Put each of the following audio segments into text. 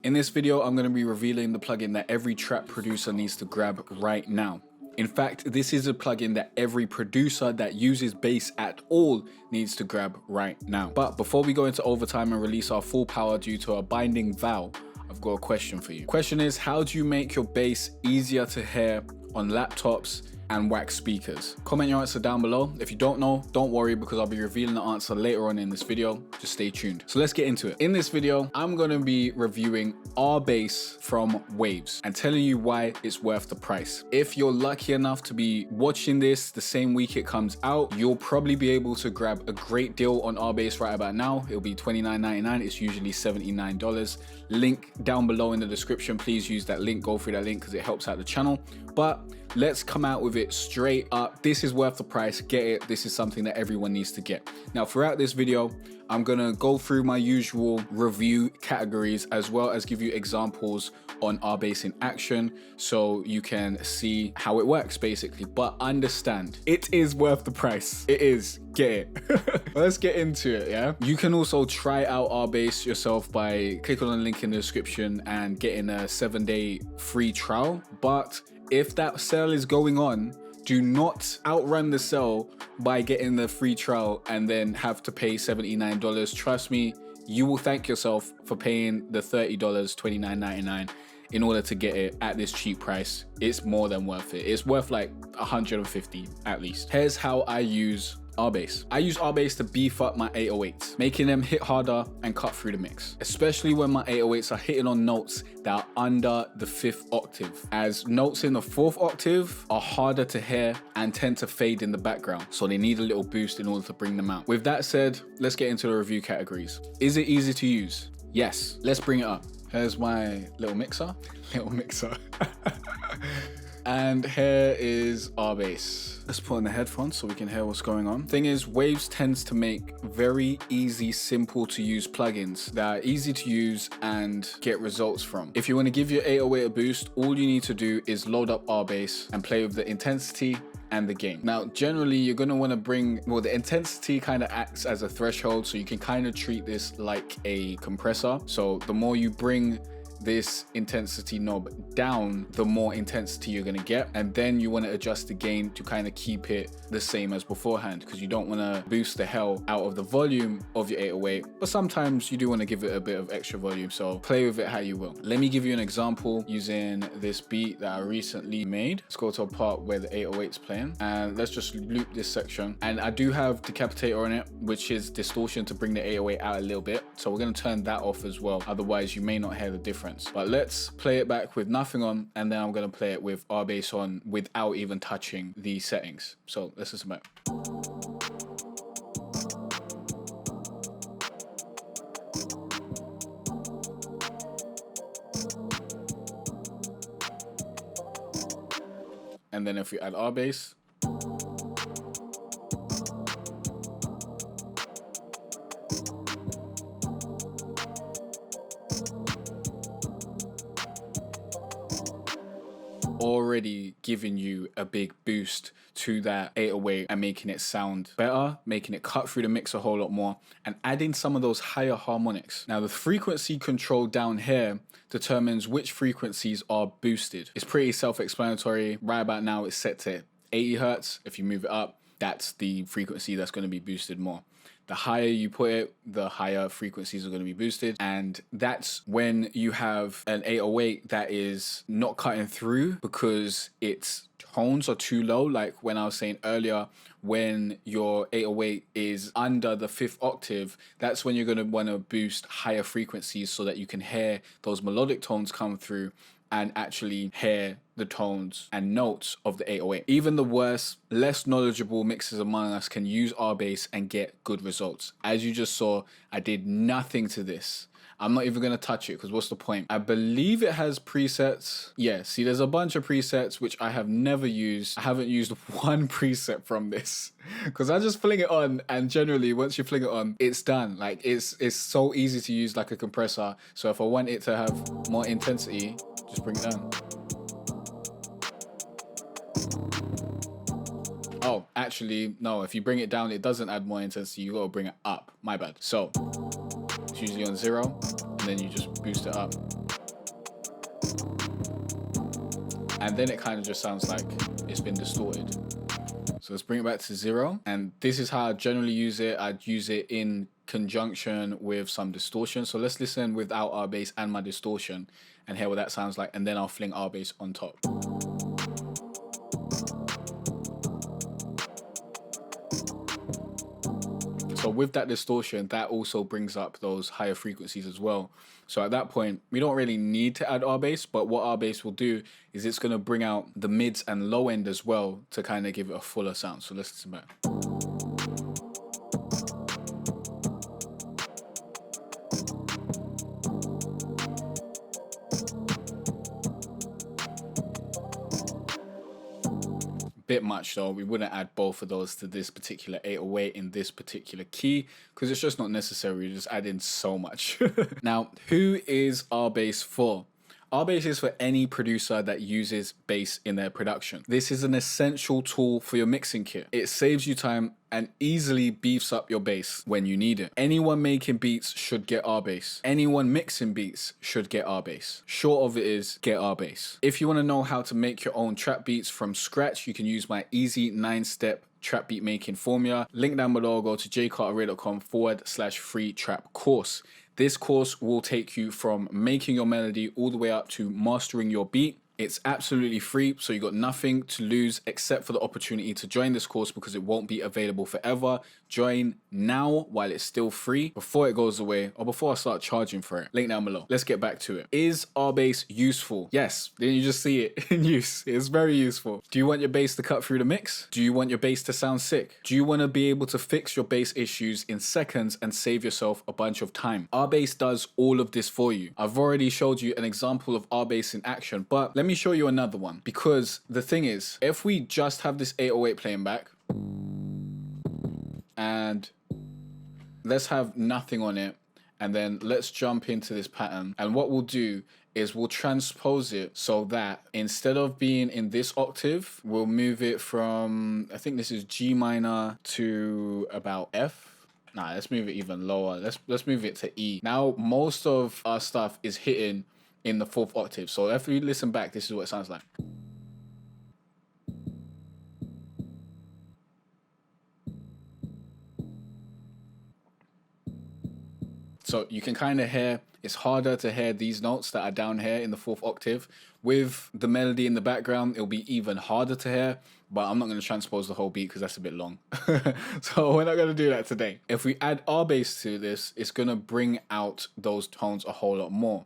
In this video, I'm going to be revealing the plugin that every trap producer needs to grab right now. In fact, this is a plugin that every producer that uses bass at all needs to grab right now. But before we go into overtime and release our full power due to a binding vow, I've got a question for you. Question is, how do you make your bass easier to hear on laptops and wack speakers? Comment your answer down below. If you don't know, don't worry, because I'll be revealing the answer later on in this video. Just stay tuned. So let's get into it. In this video, I'm going to be reviewing our bass from Waves and telling you why it's worth the price. If you're lucky enough to be watching this the same week it comes out, you'll probably be able to grab a great deal on our bass right about now. It'll be $29.99. It's usually $79. Link down below in the description. Please use that link. Go through that link because it helps out the channel. But let's come out with it straight up. This is worth the price. Get it. This is something that everyone needs to get. Now, throughout this video, I'm gonna go through my usual review categories as well as give you examples on our bass in action so you can see how it works basically. But understand, it is worth the price. It is. Get it. Let's get into it, yeah? You can also try out our bass yourself by clicking on the link in the description and getting a 7-day free trial. But if that sale is going on, do not outrun the sale by getting the free trial and then have to pay $79. Trust me, you will thank yourself for paying the $30, $29.99 in order to get it at this cheap price. It's more than worth it. It's worth like $150 at least. Here's how I use our bass. I use our bass to beef up my 808s, making them hit harder and cut through the mix, especially when my 808s are hitting on notes that are under the 5th octave, as notes in the 4th octave are harder to hear and tend to fade in the background, so they need a little boost in order to bring them out. With that said, let's get into the review categories. Is it easy to use? Yes. Let's bring it up. Here's my little mixer. And here is our bass. Let's put in the headphones so we can hear what's going on. Thing is, Waves tends to make very easy, simple to use plugins that are easy to use and get results from. If you want to give your 808 a boost, all you need to do is load up our bass and play with the intensity and the gain. Now, generally, you're going to want to bring, well, the intensity kind of acts as a threshold, so you can kind of treat this like a compressor. So the more you bring this intensity knob down, the more intensity you're going to get, and then you want to adjust the gain to kind of keep it the same as beforehand, because you don't want to boost the hell out of the volume of your 808, but sometimes you do want to give it a bit of extra volume, so play with it how you will. Let me give you an example using this beat that I recently made. Let's go to a part where the 808's playing, and let's just loop this section. And I do have decapitator on it, which is distortion to bring the 808 out a little bit, so we're going to turn that off as well, otherwise you may not hear the difference. But let's play it back with nothing on, and then I'm going to play it with our bass on without even touching the settings. So let's listen back. And then if we add our bass, already giving you a big boost to that 808 and making it sound better, making it cut through the mix a whole lot more, and adding some of those higher harmonics. Now, the frequency control down here determines which frequencies are boosted. It's pretty self-explanatory. Right about now, it's set to 80 Hertz. If you move it up, that's the frequency that's going to be boosted more. The higher you put it, the higher frequencies are going to be boosted. And that's when you have an 808 that is not cutting through because its tones are too low. Like when I was saying earlier, when your 808 is under the 5th octave, that's when you're going to want to boost higher frequencies so that you can hear those melodic tones come through and actually hear the tones and notes of the 808. Even the worst, less knowledgeable mixers among us can use our bass and get good results. As you just saw, I did nothing to this. I'm not even going to touch it because what's the point? I believe it has presets. Yeah, see, there's a bunch of presets which I have never used. I haven't used one preset from this because I just fling it on, and generally once you fling it on, it's done. Like it's so easy to use like a compressor. So if I want it to have more intensity, just bring it down. Oh, actually, no, if you bring it down, it doesn't add more intensity. You gotta bring it up. My bad. So it's usually on 0, and then you just boost it up. And then it kind of just sounds like it's been distorted. So let's bring it back to 0. And this is how I generally use it. I'd use it in conjunction with some distortion. So let's listen without our bass and my distortion and hear what that sounds like. And then I'll fling our bass on top. So with that distortion, that also brings up those higher frequencies as well. So at that point, we don't really need to add our bass, but what our bass will do is it's going to bring out the mids and low end as well to kind of give it a fuller sound. So let's listen back. Bit much though. We wouldn't add both of those to this particular 808 in this particular key because it's just not necessary. You just add in so much. Now, who is our bass for? Our bass is for any producer that uses bass in their production. This is an essential tool for your mixing kit. It saves you time and easily beefs up your bass when you need it. Anyone making beats should get our bass. Anyone mixing beats should get our bass. Short of it is get our bass. If you want to know how to make your own trap beats from scratch, you can use my easy 9-step trap beat making formula. Link down below, go to jcarterray.com/free trap course. This course will take you from making your melody all the way up to mastering your beat. It's absolutely free, so you got nothing to lose except for the opportunity to join this course because it won't be available forever. Join now while it's still free before it goes away or before I start charging for it. Link down below. Let's get back to it. Is our bass useful? Yes, didn't you just see it in use? It's very useful. Do you want your bass to cut through the mix? Do you want your bass to sound sick? Do you want to be able to fix your bass issues in seconds and save yourself a bunch of time? Our bass does all of this for you. I've already showed you an example of our bass in action, but let me show you another one, because the thing is, if we just have this 808 playing back and let's have nothing on it, and then let's jump into this pattern, and what we'll do is we'll transpose it so that instead of being in this octave, we'll move it from, I think this is G minor to about F. Nah, let's move it even lower. Let's move it to E. Now most of our stuff is hitting in the 4th octave. So if you listen back, this is what it sounds like. So you can kind of hear, it's harder to hear these notes that are down here in the 4th octave. With the melody in the background, it'll be even harder to hear, but I'm not going to transpose the whole beat because that's a bit long. So we're not going to do that today. If we add our bass to this, it's going to bring out those tones a whole lot more.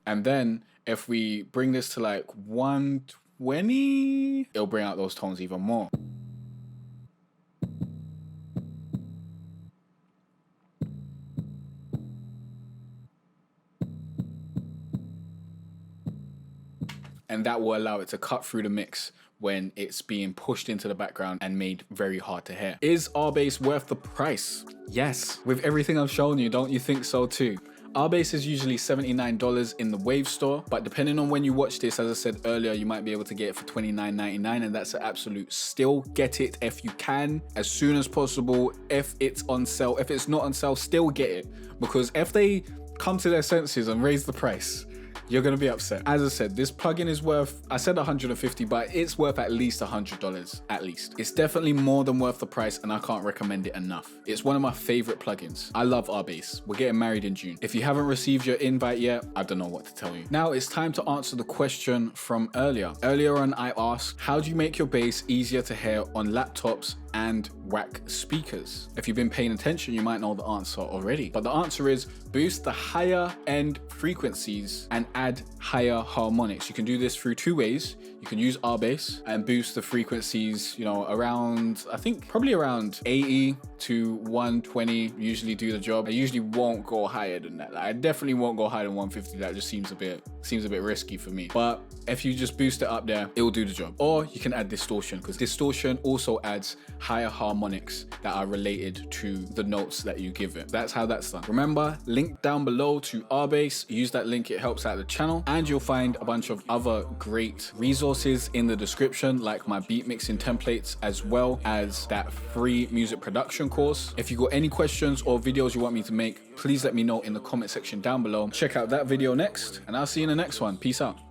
And then if we bring this to like 120, it'll bring out those tones even more. And that will allow it to cut through the mix when it's being pushed into the background and made very hard to hear. Is our bass worth the price? Yes. With everything I've shown you, don't you think so too? Our bass is usually $79 in the Wave store, but depending on when you watch this, as I said earlier, you might be able to get it for $29.99, and that's an absolute steal. Get it if you can, as soon as possible. If it's on sale, if it's not on sale, still get it, because if they come to their senses and raise the price, you're gonna be upset. As I said, this plugin is worth, I said 150, but it's worth at least $100, at least. It's definitely more than worth the price, and I can't recommend it enough. It's one of my favorite plugins. I love our bass. We're getting married in June. If you haven't received your invite yet, I don't know what to tell you. Now it's time to answer the question from earlier. Earlier on, I asked, how do you make your bass easier to hear on laptops and wack speakers? If you've been paying attention, you might know the answer already, but the answer is boost the higher end frequencies and add higher harmonics. You can do this through 2 ways. You can use our bass and boost the frequencies, you know, around, I think probably around 80 to 120 usually do the job. I usually won't go higher than that. I definitely won't go higher than 150. That just seems a bit risky for me. But if you just boost it up there, it will do the job. Or you can add distortion, because distortion also adds higher harmonics that are related to the notes that you give it. That's how that's done. Remember, link down below to RBass. Use that link, it helps out the channel, and you'll find a bunch of other great resources in the description, like my beat mixing templates, as well as that free music production course. If you got any questions or videos you want me to make, please let me know in the comment section down below. Check out that video next, and I'll see you in the next one. Peace out.